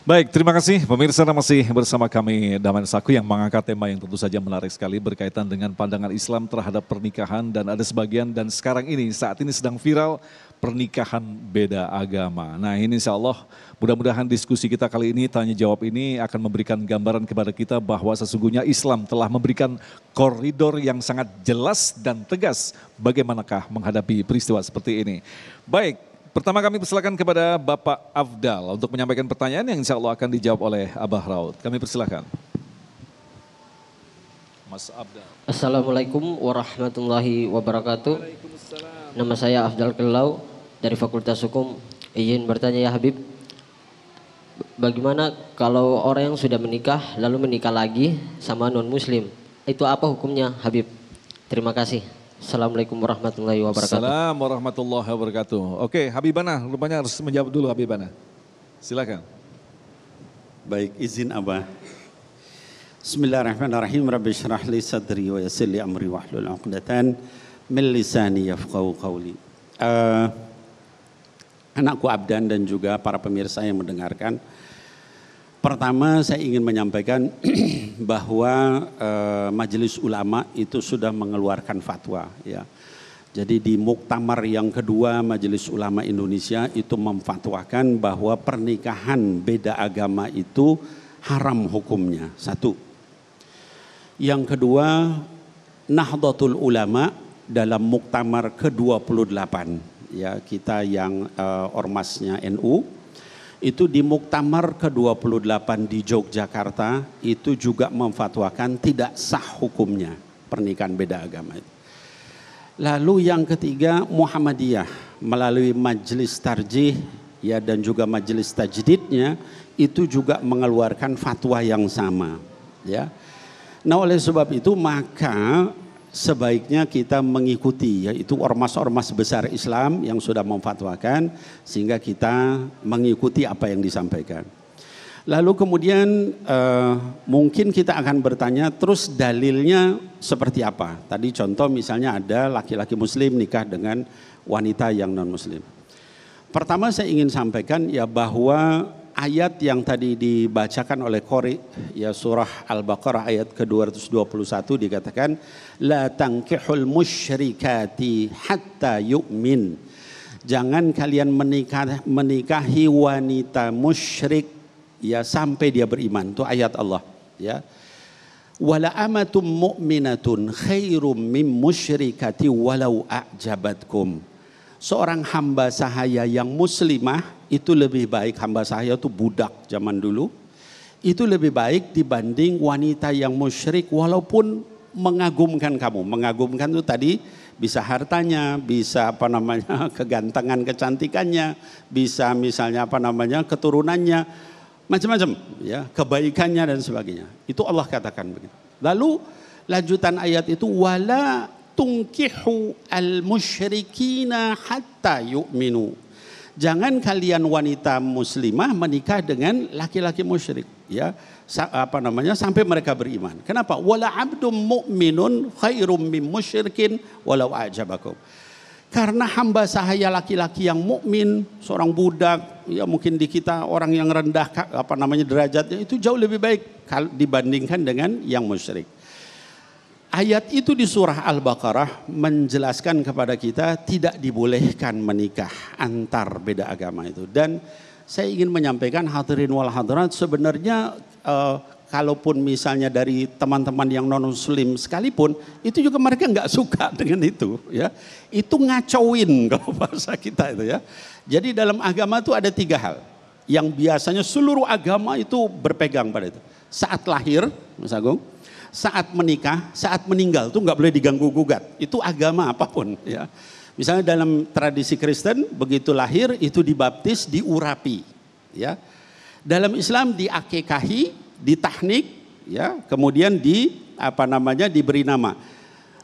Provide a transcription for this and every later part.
Baik, terima kasih pemirsa, masih bersama kami Daman Saku yang mengangkat tema yang tentu saja menarik sekali berkaitan dengan pandangan Islam terhadap pernikahan, dan ada sebagian dan sekarang ini saat ini sedang viral pernikahan beda agama. Nah, ini insya Allah mudah-mudahan diskusi kita kali ini, tanya jawab ini akan memberikan gambaran kepada kita bahwa sesungguhnya Islam telah memberikan koridor yang sangat jelas dan tegas bagaimanakah menghadapi peristiwa seperti ini. Baik. Pertama kami persilakan kepada Bapak Afdal untuk menyampaikan pertanyaan yang insya Allah akan dijawab oleh Abah Raud. Kami persilakan. Mas Afdal. Assalamualaikum warahmatullahi wabarakatuh. Nama saya Afdal Kelau dari Fakultas Hukum. Izin bertanya ya Habib. Bagaimana kalau orang yang sudah menikah lalu menikah lagi sama non-muslim? Itu apa hukumnya Habib? Terima kasih. Assalamualaikum warahmatullahi wabarakatuh. Assalamualaikum warahmatullahi wabarakatuh. Oke, Habibana, rupanya harus menjawab dulu Habibana. Silakan. Baik, izin Abah. Bismillahirrahmanirrahim. Rabbi syrah li sadri wa yassir li amri wahlul 'uqdatan min lisani yafqahu qawli. Anakku Abdan dan juga para pemirsa yang mendengarkan. Pertama saya ingin menyampaikan bahwa Majelis Ulama itu sudah mengeluarkan fatwa ya. Jadi di muktamar yang kedua Majelis Ulama Indonesia itu memfatwakan bahwa pernikahan beda agama itu haram hukumnya. Satu. Yang kedua, Nahdlatul Ulama dalam muktamar ke-28 ya, kita yang ormasnya NU itu di muktamar ke-28 di Yogyakarta itu juga memfatwakan tidak sah hukumnya pernikahan beda agama itu. Lalu yang ketiga Muhammadiyah melalui Majelis Tarjih ya dan juga Majelis Tajdidnya itu juga mengeluarkan fatwa yang sama ya. Nah, oleh sebab itu maka sebaiknya kita mengikuti yaitu ormas-ormas besar Islam yang sudah memfatwakan sehingga kita mengikuti apa yang disampaikan. Lalu kemudian mungkin kita akan bertanya terus dalilnya seperti apa. Tadi contoh misalnya ada laki-laki muslim nikah dengan wanita yang non muslim. Pertama saya ingin sampaikan ya bahwa ayat yang tadi dibacakan oleh Qori ya surah Al-Baqarah ayat ke-221 dikatakan la tankihul musyrikati hatta yu'min. Jangan kalian menikahi wanita musyrik ya sampai dia beriman. Itu ayat Allah ya. Wala amatum mu'minatun khairum min musyrikati walau a'jabatkum. Seorang hamba sahaya yang muslimah itu lebih baik, hamba sahaya itu budak zaman dulu, itu lebih baik dibanding wanita yang musyrik walaupun mengagumkan kamu. Mengagumkan itu tadi bisa hartanya, bisa apa namanya kegantengan kecantikannya, bisa misalnya apa namanya keturunannya, macam-macam ya, kebaikannya dan sebagainya. Itu Allah katakan begitu. Lalu lanjutan ayat itu wala tungkihu al-musyrikina hatta yu'minu. Jangan kalian wanita muslimah menikah dengan laki-laki musyrik ya. Apa namanya sampai mereka beriman. Kenapa? Wala 'abdum mu'minun khairum min musyrikin walau a'jabakum. Karena hamba sahaya laki-laki yang mukmin, seorang budak ya mungkin di kita orang yang rendah apa namanya derajatnya itu jauh lebih baik dibandingkan dengan yang musyrik. Ayat itu di surah Al-Baqarah menjelaskan kepada kita tidak dibolehkan menikah antar beda agama itu. Dan saya ingin menyampaikan hadirin wal hadirat sebenarnya kalaupun misalnya dari teman-teman yang non muslim sekalipun itu juga mereka nggak suka dengan itu ya. Itu ngacauin kalau bahasa kita itu ya. Jadi dalam agama itu ada 3 hal yang biasanya seluruh agama itu berpegang pada itu. Saat lahir, Mas Agung, saat menikah, saat meninggal itu nggak boleh diganggu gugat. Itu agama apapun ya. Misalnya dalam tradisi Kristen begitu lahir itu dibaptis, diurapi ya. Dalam Islam diakekahi, ditahnik ya, kemudian diberi nama.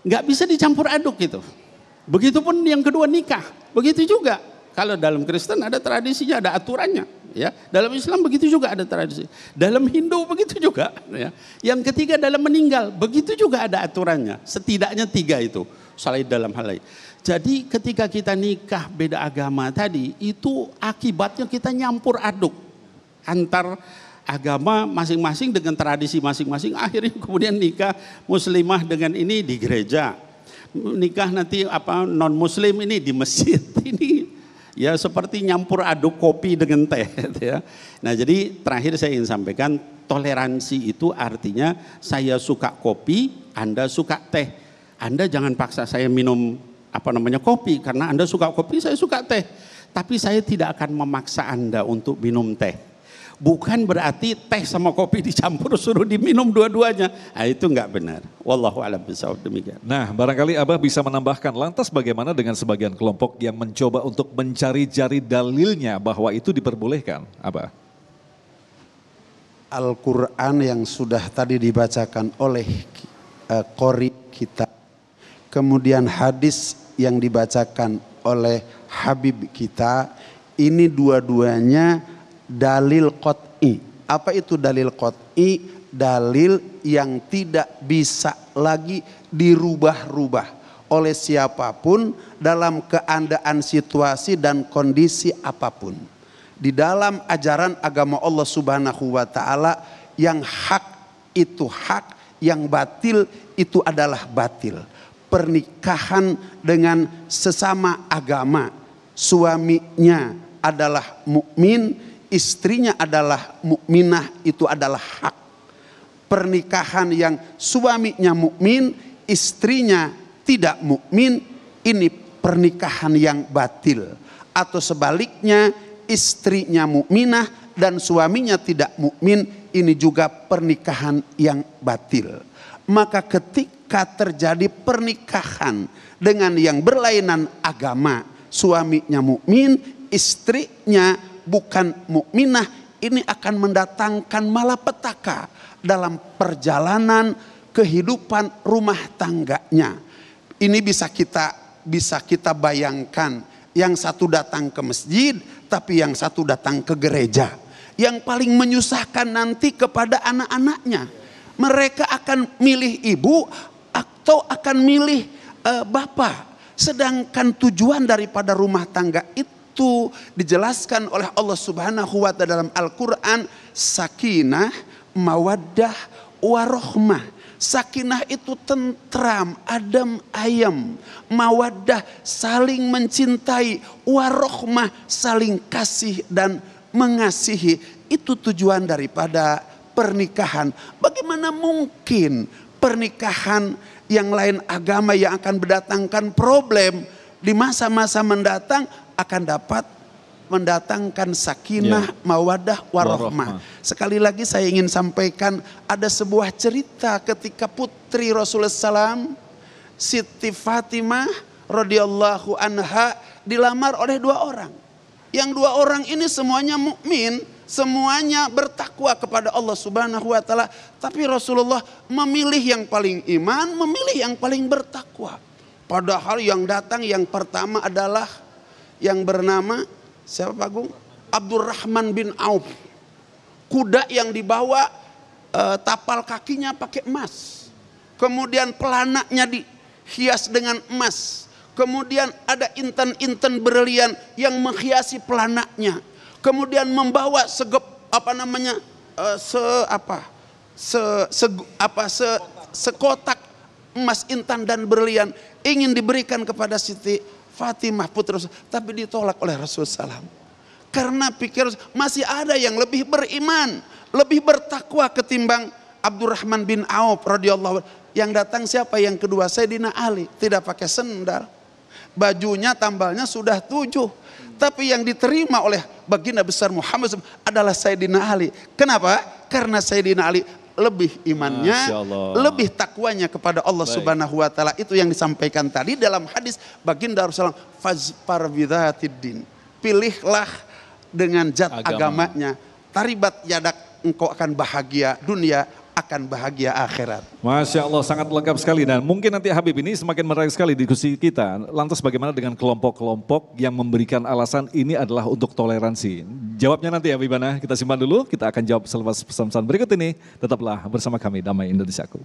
Nggak bisa dicampur aduk gitu. Begitupun yang kedua nikah, begitu juga. Kalau dalam Kristen ada tradisinya, ada aturannya ya. Dalam Islam begitu juga ada tradisi. Dalam Hindu begitu juga ya. Yang ketiga dalam meninggal begitu juga ada aturannya. Setidaknya 3 itu. Selain dalam hal lain. Jadi ketika kita nikah beda agama tadi itu akibatnya kita nyampur aduk. antar agama masing-masing dengan tradisi masing-masing, akhirnya kemudian nikah muslimah dengan ini di gereja, nikah nanti non muslim ini di masjid. Ini ya seperti nyampur aduk kopi dengan teh ya. Nah, jadi terakhir saya ingin sampaikan, toleransi itu artinya saya suka kopi, Anda suka teh. Anda jangan paksa saya minum kopi, karena Anda suka kopi, saya suka teh. Tapi saya tidak akan memaksa Anda untuk minum teh. Bukan berarti teh sama kopi dicampur suruh diminum dua-duanya. Nah, itu enggak benar. Wallahu a'lam bishawab, demikian. Nah, barangkali Abah bisa menambahkan, lantas bagaimana dengan sebagian kelompok yang mencoba untuk mencari-cari dalilnya bahwa itu diperbolehkan, Abah? Al-Quran yang sudah tadi dibacakan oleh qori kita, kemudian hadis yang dibacakan oleh Habib kita, ini dua-duanya dalil qat'i. Apa itu dalil qat'i? Dalil yang tidak bisa lagi dirubah-rubah oleh siapapun dalam keadaan situasi dan kondisi apapun. Di dalam ajaran agama Allah Subhanahu wa taala, yang hak itu hak, yang batil itu adalah batil. Pernikahan dengan sesama agama, suaminya adalah mukmin, istrinya adalah mukminah, itu adalah hak. Pernikahan yang suaminya mukmin, istrinya tidak mukmin, ini pernikahan yang batil. Atau sebaliknya, istrinya mukminah dan suaminya tidak mukmin, ini juga pernikahan yang batil. Maka ketika terjadi pernikahan dengan yang berlainan agama, suaminya mukmin, istrinya bukan mukminah, ini akan mendatangkan malapetaka dalam perjalanan kehidupan rumah tangganya. Ini bisa kita bayangkan, yang satu datang ke masjid tapi yang satu datang ke gereja. Yang paling menyusahkan nanti kepada anak-anaknya, mereka akan milih ibu atau akan milih bapak. Sedangkan tujuan daripada rumah tangga itu dijelaskan oleh Allah Subhanahu wa taala dalam Al-Qur'an, sakinah, mawaddah, warohmah. Sakinah itu tentram, adem ayem. Mawaddah saling mencintai, warohmah saling kasih dan mengasihi. Itu tujuan daripada pernikahan. Bagaimana mungkin pernikahan yang lain agama yang akan mendatangkan problem di masa-masa mendatang akan dapat mendatangkan sakinah, mawadah, warohmah. Sekali lagi saya ingin sampaikan, ada sebuah cerita ketika putri Rasulullah SAW, Siti Fatimah radhiyallahu anha, dilamar oleh dua orang. Yang dua orang ini semuanya mukmin, semuanya bertakwa kepada Allah Subhanahu wa taala, tapi Rasulullah memilih yang paling iman, memilih yang paling bertakwa. Padahal yang datang yang pertama adalah yang bernama siapa Pak Gung? Abdurrahman bin Auf. Kuda yang dibawa tapal kakinya pakai emas. Kemudian pelanaknya dihias dengan emas. Kemudian ada inten-inten berlian yang menghiasi pelanaknya. Kemudian membawa sekotak emas, intan dan berlian ingin diberikan kepada Siti Fatimah putri Rasul, tapi ditolak oleh Rasulullah SAW. Karena pikir masih ada yang lebih beriman, lebih bertakwa ketimbang Abdurrahman bin Auf radhiyallahu anhu. Yang datang siapa? Yang kedua Sayyidina Ali, tidak pakai sendal, bajunya tambalnya sudah 7. Tapi yang diterima oleh baginda besar Muhammad SAW adalah Sayyidina Ali. Kenapa? Karena Sayyidina Ali lebih imannya, lebih takwanya kepada Allah Subhanahu wa taala. Itu yang disampaikan tadi dalam hadis baginda Rasulullah, fazfar bidzatiddin. Pilihlah dengan zat agamanya. Taribat yadak, engkau akan bahagia dunia, akan bahagia akhirat. Masya Allah, sangat lengkap sekali. Dan mungkin nanti Habib ini semakin menarik sekali diskusi kita. Lantas bagaimana dengan kelompok-kelompok yang memberikan alasan ini adalah untuk toleransi? Jawabnya nanti ya Habibana, kita simpan dulu. Kita akan jawab selepas pesan-pesan berikut ini. Tetaplah bersama kami, Damai Indonesiaku.